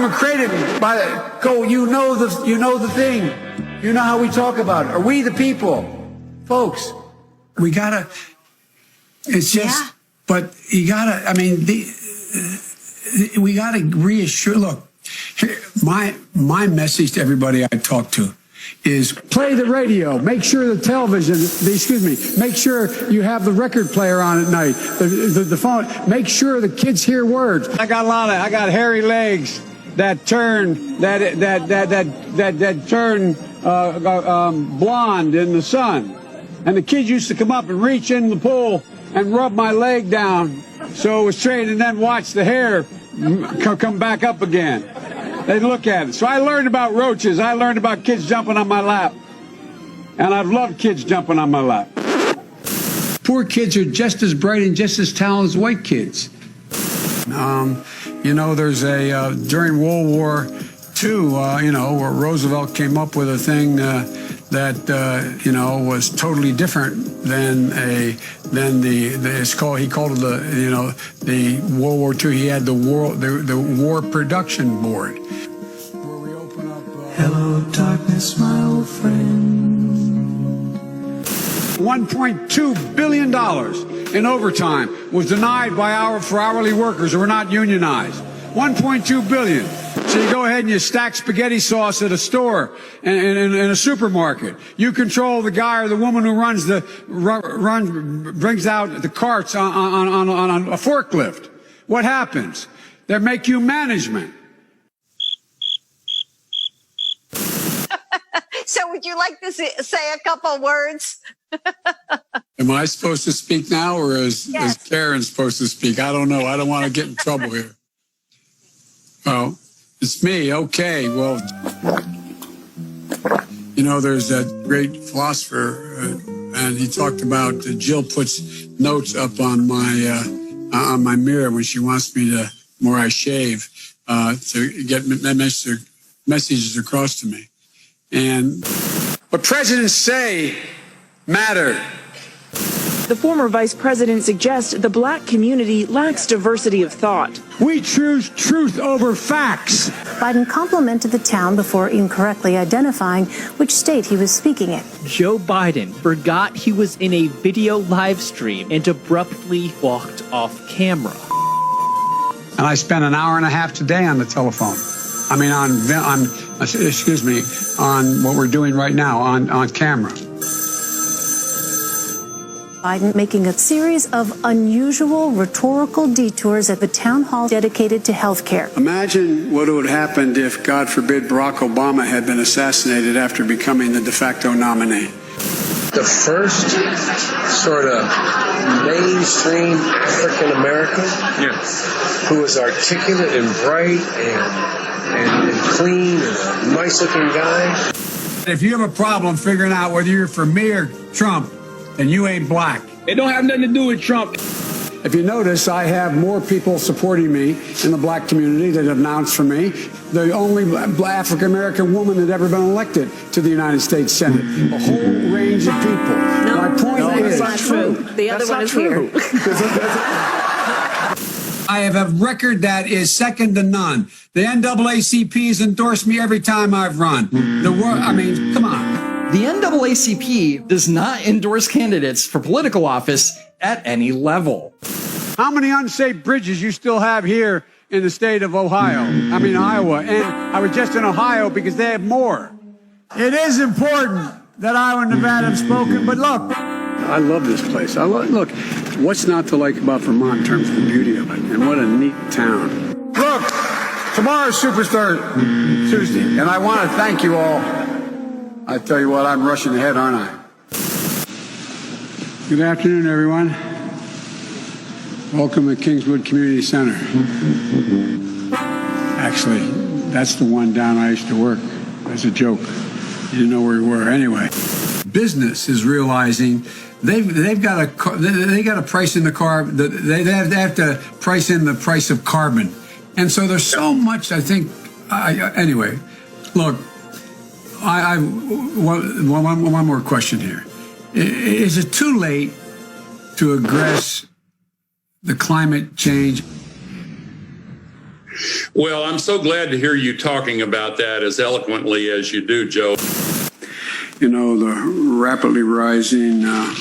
were created by you know the thing. You know how we talk about it. Are we the people? Folks, we gotta, it's just, but you gotta, I mean, we gotta reassure, look, my message to everybody I talk to is play the radio, make sure the television, make sure you have the record player on at night, the phone, make sure the kids hear words. I got hairy legs that turn, that turn blonde in the sun. And the kids used to come up and reach in the pool and rub my leg down so it was straight and then watch the hair come back up again. They'd look at it. So I learned about roaches. I learned about kids jumping on my lap. And I've loved kids jumping on my lap. Poor kids are just as bright and just as talented as white kids. You know, there's during World War II, you know, where Roosevelt came up with a thing that you know, was totally different than he called it the World War II. He had the War Production Board, where we open up. Hello, darkness, my old friend. $1.2 billion in overtime was denied for hourly workers who were not unionized. $1.2 billion. So you go ahead and you stack spaghetti sauce at a store in a supermarket. You control the guy or the woman who brings out the carts on a forklift. What happens? They make you management. So would you like to say a couple words? Am I supposed to speak now, or is Karen supposed to speak? I don't know. I don't want to get in trouble here. Oh, it's me. Okay. Well, you know, there's that great philosopher, and he talked about Jill puts notes up on my mirror when she wants me to, where I shave, to get messages across to me. And what presidents say matter. The former vice president suggests the black community lacks diversity of thought. We choose truth over facts. Biden complimented the town before incorrectly identifying which state he was speaking in. Joe Biden forgot he was in a video live stream and abruptly walked off camera. And I spent an hour and a half today on the telephone. I mean, on what we're doing right now on camera. Biden making a series of unusual rhetorical detours at the town hall dedicated to health care. Imagine what would have happened if, God forbid, Barack Obama had been assassinated after becoming the de facto nominee. The first sort of mainstream African American who was articulate and bright and clean and a nice looking guy. If you have a problem figuring out whether you're for me or Trump, and you ain't black. It don't have nothing to do with Trump. If you notice, I have more people supporting me in the black community that have announced for me. The only African-American woman that ever been elected to the United States Senate. A whole range of people. No, my point is, that's not true. The other one is here. I have a record that is second to none. The NAACP has endorsed me every time I've run. I mean, come on. The NAACP does not endorse candidates for political office at any level. How many unsafe bridges you still have here in the state of Iowa? And I was just in Ohio because they have more. It is important that Iowa and Nevada have spoken, but look, I love this place. Look, what's not to like about Vermont in terms of the beauty of it, and what a neat town. Look, tomorrow's Superstar Tuesday, and I want to thank you all. I tell you what, I'm rushing ahead, aren't I? Good afternoon, everyone. Welcome to Kingswood Community Center. Actually, that's the one down I used to work. That's a joke. You didn't know where we were anyway. Business is realizing they've got to price in the carbon. They have to price in the price of carbon, and so there's so much. I think. Anyway, look. One more question here. Is it too late to address the climate change? Well, I'm so glad to hear you talking about that as eloquently as you do, Joe. You know, the rapidly rising I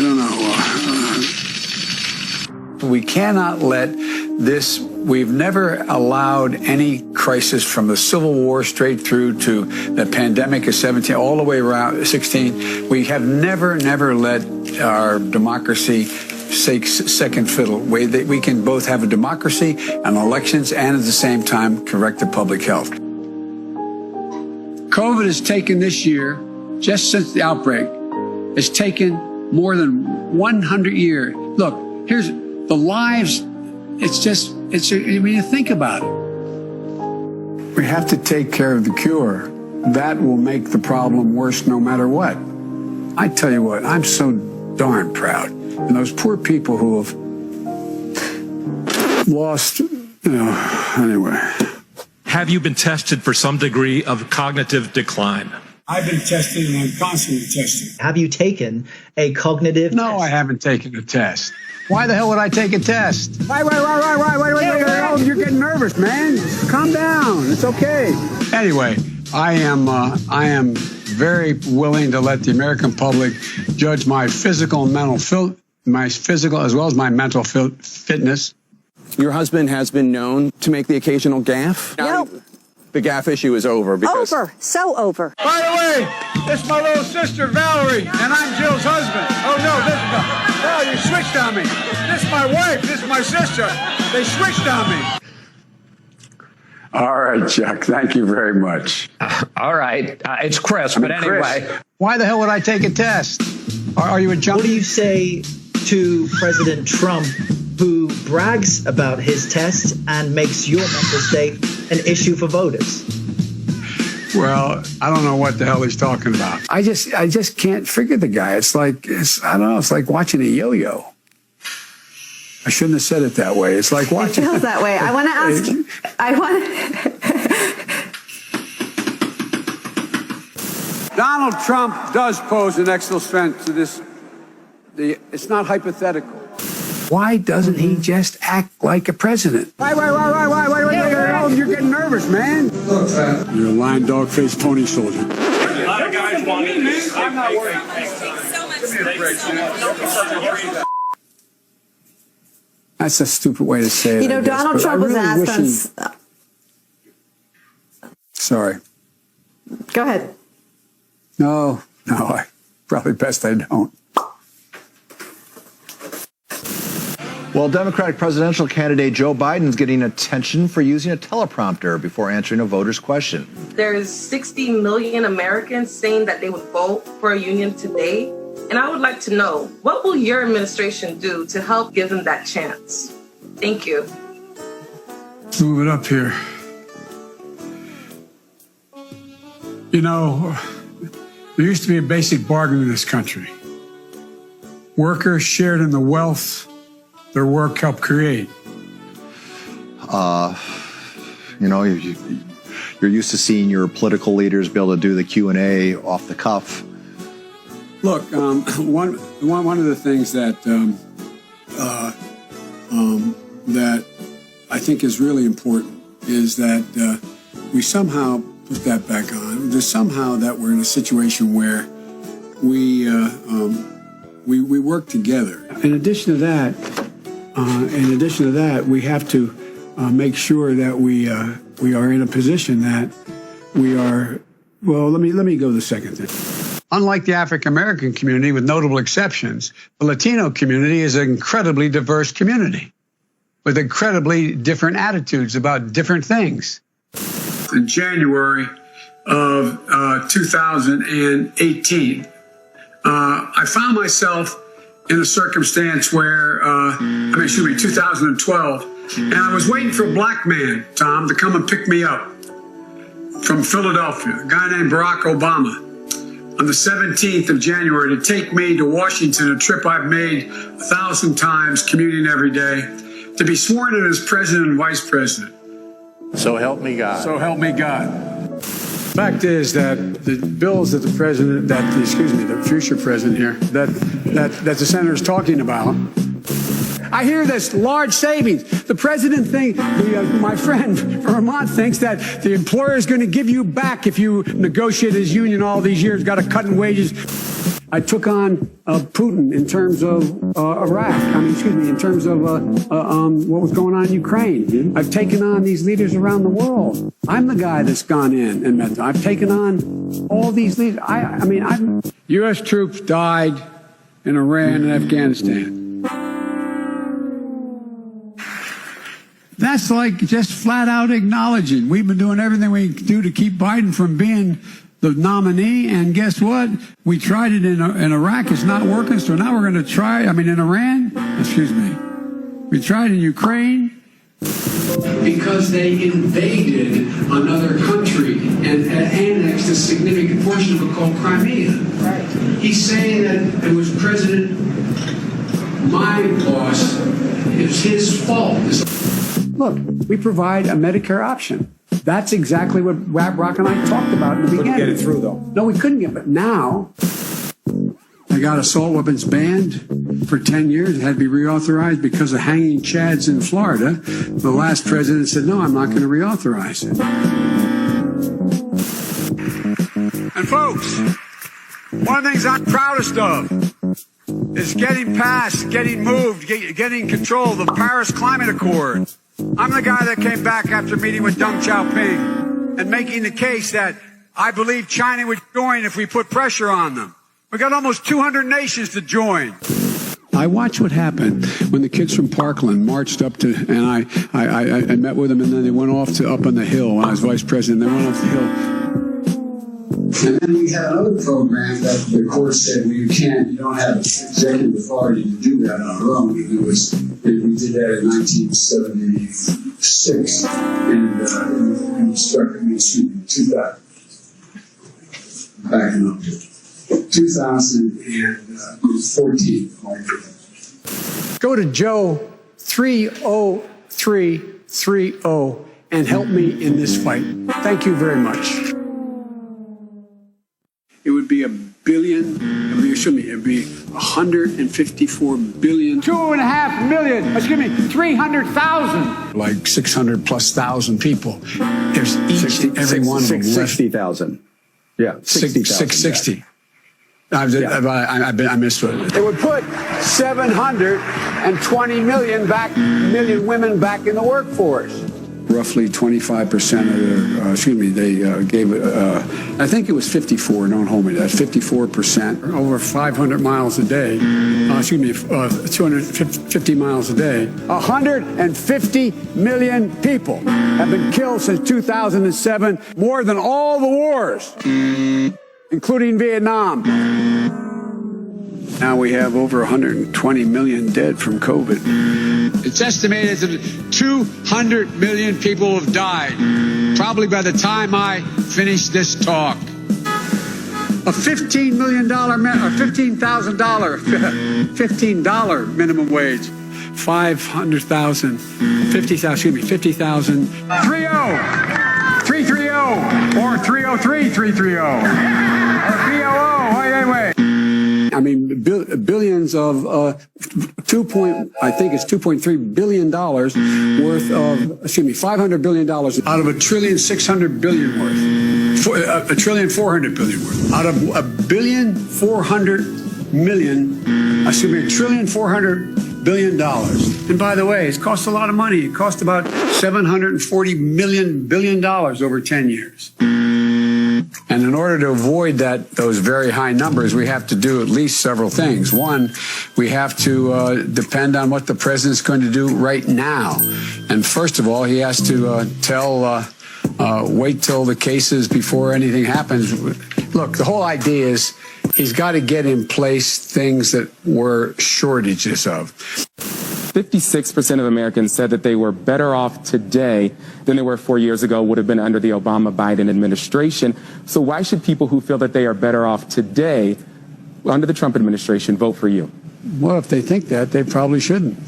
don't know. We cannot let this. We've never allowed any crisis from the Civil War straight through to the pandemic of 17, all the way around 16. We have never let our democracy take second fiddle. We can both have a democracy and elections and at the same time correct the public health. COVID has taken this year, just since the outbreak, it's taken more than 100 years. Look, here's the lives. I mean, you think about it. We have to take care of the cure. That will make the problem worse no matter what. I tell you what, I'm so darn proud. And those poor people who have lost, anyway. Have you been tested for some degree of cognitive decline? I've been tested and I'm constantly tested. Have you taken a cognitive test? No, I haven't taken a test. Why the hell would I take a test? Why? Oh, you're getting nervous, man. Calm down. It's okay. Anyway, I am very willing to let the American public judge my physical and mental as well as my mental fitness. Your husband has been known to make the occasional gaffe. Nope. The gaffe issue is over. Because Over. So over. By the way, this is my little sister, Valerie, and I'm Jill's husband. Oh, no, you switched on me. This is my wife. This is my sister. They switched on me. All right, Chuck. Thank you very much. All right. It's Chris, but anyway. Chris, why the hell would I take a test? Are you a junkie? What do you say to President Trump, who brags about his tests and makes your mental state an issue for voters? Well, I don't know what the hell he's talking about. I just can't figure the guy. It's like watching a yo-yo. I shouldn't have said it that way. It's like watching. It feels that way. I want to ask. Donald Trump does pose an existential threat to this. It's not hypothetical. Why doesn't he just act like a president? Why? Oh, you're getting nervous, man. You're a lying dog-faced pony soldier. A lot of guys want me. I'm not worried. That's a stupid way to say it. You know, Donald Trump was asked on. Sorry. Go ahead. No, probably best I don't. Well, Democratic presidential candidate Joe Biden's getting attention for using a teleprompter before answering a voter's question. There's 60 million Americans saying that they would vote for a union today. And I would like to know, what will your administration do to help give them that chance? Thank you. Let's move it up here. You know, there used to be a basic bargain in this country. Workers shared in the wealth their work helped create. You're used to seeing your political leaders be able to do the Q&A off the cuff. Look, one of the things that that I think is really important is that we somehow put that back on. There's somehow that we're in a situation where we work together. In addition to that, we have to make sure that we are in a position that we are. Well, let me go to the second thing. Unlike the African American community, with notable exceptions, the Latino community is an incredibly diverse community with incredibly different attitudes about different things. In January of 2018, I found myself in a circumstance where, 2012, and I was waiting for a black man, Tom, to come and pick me up from Philadelphia, a guy named Barack Obama, on the 17th of January to take me to Washington, a trip I've made 1,000 times, commuting every day, to be sworn in as president and vice president. So help me God. So help me God. Fact is that the bills that the future president here, that the senator is talking about, I hear this large savings. The president my friend from Vermont thinks that the employer is going to give you back if you negotiate his union all these years, got a cut in wages. I took on Putin in terms of Iraq. In terms of what was going on in Ukraine. I've taken on these leaders around the world. I'm the guy that's gone in and met them. I've taken on all these leaders. U.S. troops died in Iran and Afghanistan. That's like just flat out acknowledging we've been doing everything we can do to keep Biden from being the nominee, and guess what? We tried it in Iraq. It's not working, so now we're going to try, in Iran, we tried in Ukraine because they invaded another country and annexed a significant portion of it called Crimea. Right. He's saying that it was my boss, it was his fault. Look, we provide a Medicare option. That's exactly what Brock and I talked about in the beginning. Couldn't get it through, though. No, we couldn't get it. But now, they got assault weapons banned for 10 years. It had to be reauthorized because of hanging chads in Florida. The last president said, no, I'm not going to reauthorize it. And folks, one of the things I'm proudest of is getting control of the Paris Climate Accord. I'm the guy that came back after meeting with Deng Xiaoping and making the case that I believe China would join if we put pressure on them. We got almost 200 nations to join. I watched what happened when the kids from Parkland marched up to, and I met with them, and then they went off to up on the hill when I was vice president. They went off the hill. And then we had another program that the court said, well, you don't have executive authority to do that on our own. We did that in 1976, and started in 2000, back in 2014. Go to Joe 30330 and help me in this fight. Thank you very much. It would be it'd be 154 billion. 2.5 million, 300,000. Like 600 plus thousand people. There's every one of them. 60,000. Yeah, 60,000. 660. Yeah. I missed it. It would put 720 million women back in the workforce. Roughly 25% of they gave it, I think it was 54, don't hold me to that, 54%, over 500 miles a day, 250 miles a day. 150 million people have been killed since 2007, more than all the wars, including Vietnam. Now we have over 120 million dead from COVID. It's estimated that 200 million people have died, probably by the time I finish this talk. A $15 minimum wage, 500,000, 50,000, 330, or 303, or BOO, wait. Billions of $2.3 billion worth of, $500 billion out of $1.6 trillion worth, $1.4 trillion worth, out of $1.4 billion. And by the way, it's cost a lot of money. It cost about $740 billion over 10 years. And in order to avoid those very high numbers, we have to do at least several things. One, we have to depend on what the president's going to do right now. And first of all, he has to wait till the cases before anything happens. Look, the whole idea is he's got to get in place things that were shortages of. 56% of Americans said that they were better off today than they were 4 years ago, would have been under the Obama-Biden administration. So why should people who feel that they are better off today under the Trump administration vote for you? Well, if they think that, they probably shouldn't.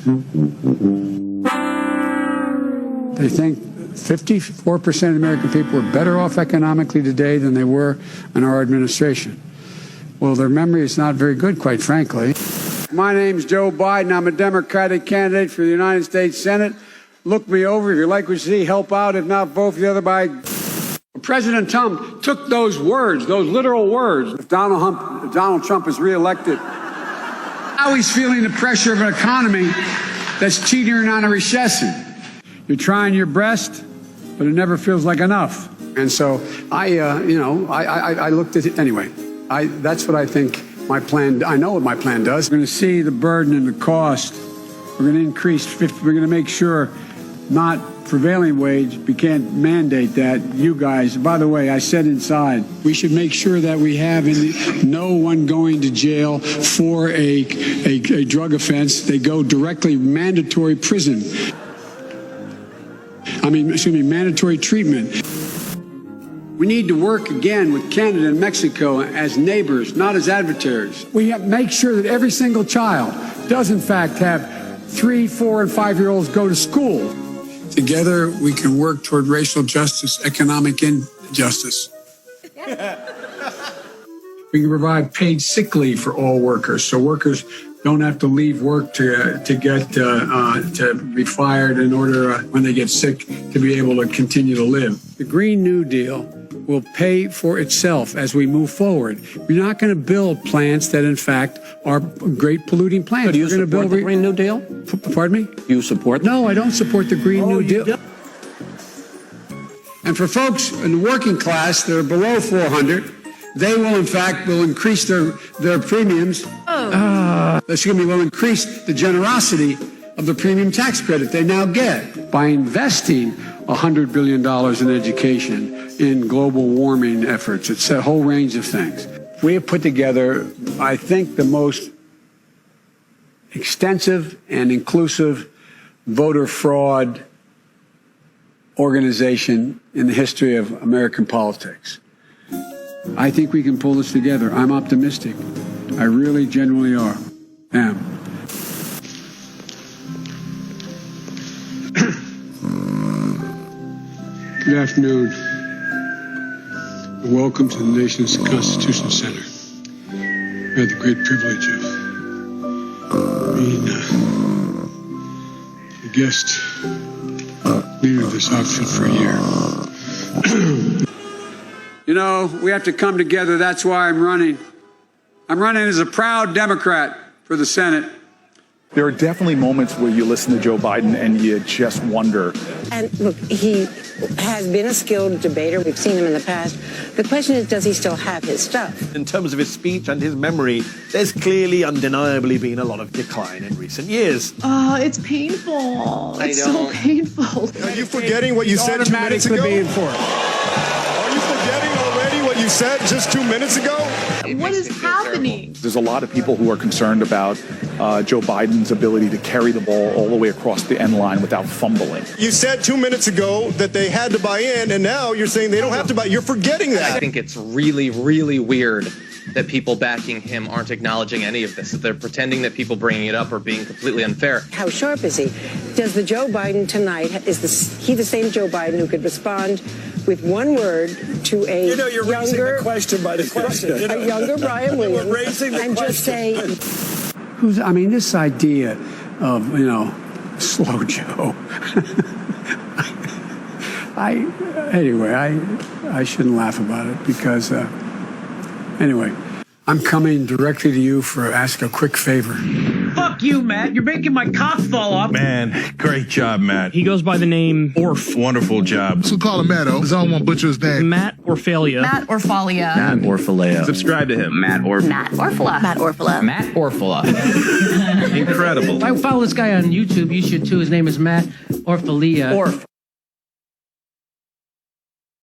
They think 54% of the American people are better off economically today than they were in our administration. Well, their memory is not very good, quite frankly. My name's Joe Biden. I'm a Democratic candidate for the United States Senate. Look me over. If you like what you see, help out. If not, vote for the other by... President Trump took those words, those literal words. If Donald Trump is reelected, now he's feeling the pressure of an economy that's teetering on a recession. You're trying your best, but it never feels like enough. And so I looked at it anyway. That's what I think my plan. I know what my plan does. We're going to see the burden and the cost. We're going to increase. We're going to make sure not prevailing wage. We can't mandate that. You guys. By the way, I said inside we should make sure that we have no one going to jail for a drug offense. They go directly mandatory prison. Mandatory treatment. We need to work again with Canada and Mexico as neighbors, not as adversaries. We have to make sure that every single child does, in fact, have 3, 4, and 5-year-olds go to school. Together, we can work toward racial justice, economic injustice. We can provide paid sick leave for all workers, so workers don't have to leave work to be fired in order when they get sick to be able to continue to live. The Green New Deal will pay for itself as we move forward. We're not going to build plants that, in fact, are great polluting plants. So do you support the Green New Deal? Pardon me? Do you support? No, I don't support the Green New Deal. And for folks in the working class that are below 400, they will, in fact, increase their premiums. Will increase the generosity of the premium tax credit they now get by investing $100 billion in education, in global warming efforts. It's a whole range of things. We have put together, I think, the most extensive and inclusive voter fraud organization in the history of American politics. I think we can pull this together. I'm optimistic. I really genuinely am. Good afternoon. Welcome to the nation's Constitution Center. I had the great privilege of being the guest leader of this outfit for a year. You know, we have to come together. That's why I'm running. I'm running as a proud Democrat for the Senate. There are definitely moments where you listen to Joe Biden and you just wonder. And look, he has been a skilled debater. We've seen him in the past. The question is, does he still have his stuff? In terms of his speech and his memory, there's clearly undeniably been a lot of decline in recent years. Oh, it's painful. It's so painful. Are you forgetting what you said 2 minutes ago? Are you forgetting already what you said just 2 minutes ago? What is happening? There's a lot of people who are concerned about Joe Biden's ability to carry the ball all the way across the end line without fumbling. You said 2 minutes ago that they had to buy in, and now you're saying they don't have to buy. You're forgetting that. I think it's really, really weird that people backing him aren't acknowledging any of this, that they're pretending that people bringing it up are being completely unfair. How sharp is he? Does the Joe Biden tonight, he the same Joe Biden who could respond with one word to a you're younger, raising the question by the question. a younger Brian Williams, and just say, this idea of, slow Joe. I shouldn't laugh about it because, anyway, I'm coming directly to you for ask a quick favor. Fuck you, Matt. You're making my cock fall off. Man, great job, Matt. He goes by the name Orf. Wonderful job. So call him Matto, because I don't want to butcher his name. Matt Orfalia. Matt Orfalia. Matt Orfaleo. Subscribe to him. Matt Orfala. Matt Orfala. Matt Orfala. Incredible. I follow this guy on YouTube. You should too. His name is Matt Orfalia. Orf.